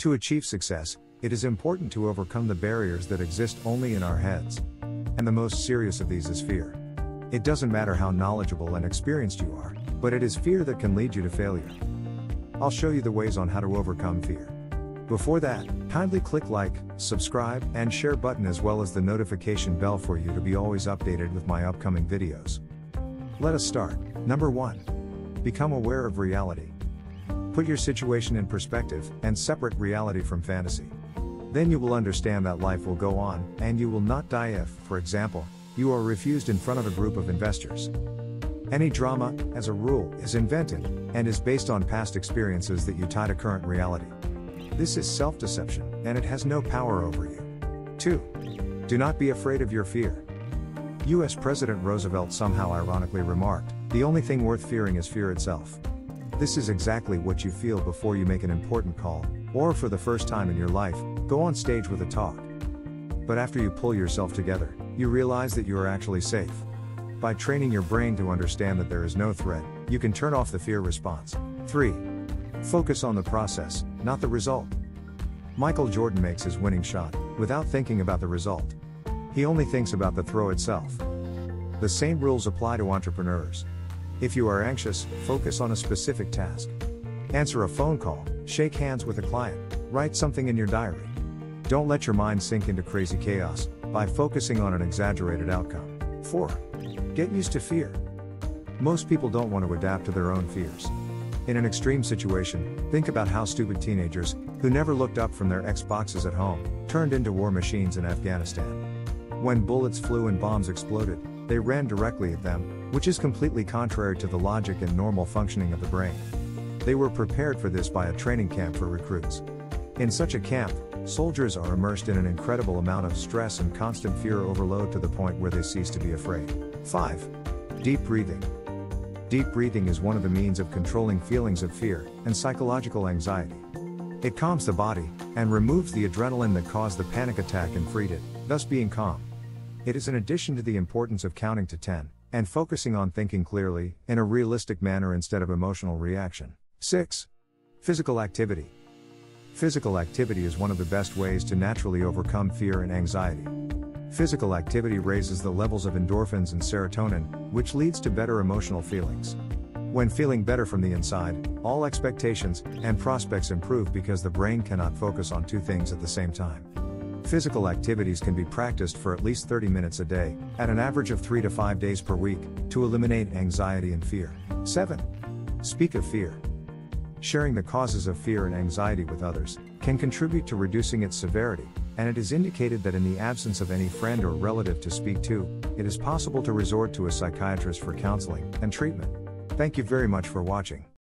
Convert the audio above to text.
To achieve success, it is important to overcome the barriers that exist only in our heads. And the most serious of these is fear. It doesn't matter how knowledgeable and experienced you are, but it is fear that can lead you to failure. I'll show you the ways on how to overcome fear. Before that, kindly click like, subscribe, and share button as well as the notification bell for you to be always updated with my upcoming videos. Let us start. Number 1. Become aware of reality. Put your situation in perspective, and separate reality from fantasy. Then you will understand that life will go on, and you will not die if, for example, you are refused in front of a group of investors. Any drama, as a rule, is invented, and is based on past experiences that you tie to current reality. This is self-deception, and it has no power over you. 2. Do not be afraid of your fear. US President Roosevelt somehow ironically remarked, "The only thing worth fearing is fear itself." This is exactly what you feel before you make an important call, or for the first time in your life, go on stage with a talk. But after you pull yourself together, you realize that you are actually safe. By training your brain to understand that there is no threat, you can turn off the fear response. 3. Focus on the process, not the result. Michael Jordan makes his winning shot without thinking about the result. He only thinks about the throw itself. The same rules apply to entrepreneurs. If you are anxious, focus on a specific task. Answer a phone call, shake hands with a client, write something in your diary. Don't let your mind sink into crazy chaos by focusing on an exaggerated outcome. 4. Get used to fear. Most people don't want to adapt to their own fears. In an extreme situation, think about how stupid teenagers, who never looked up from their Xboxes at home, turned into war machines in Afghanistan. When bullets flew and bombs exploded, they ran directly at them, which is completely contrary to the logic and normal functioning of the brain. They were prepared for this by a training camp for recruits. In such a camp, soldiers are immersed in an incredible amount of stress and constant fear overload to the point where they cease to be afraid. 5. Deep breathing. Deep breathing is one of the means of controlling feelings of fear and psychological anxiety. It calms the body and removes the adrenaline that caused the panic attack and freed it, thus being calm. It is an addition to the importance of counting to 10 and focusing on thinking clearly in a realistic manner instead of emotional reaction. 6. Physical activity. Physical activity is one of the best ways to naturally overcome fear and anxiety. Physical activity raises the levels of endorphins and serotonin, which leads to better emotional feelings. When feeling better from the inside, all expectations and prospects improve because the brain cannot focus on two things at the same time. Physical activities can be practiced for at least 30 minutes a day, at an average of 3 to 5 days per week, to eliminate anxiety and fear. 7. Speak of fear. Sharing the causes of fear and anxiety with others can contribute to reducing its severity, and it is indicated that in the absence of any friend or relative to speak to, it is possible to resort to a psychiatrist for counseling and treatment. Thank you very much for watching.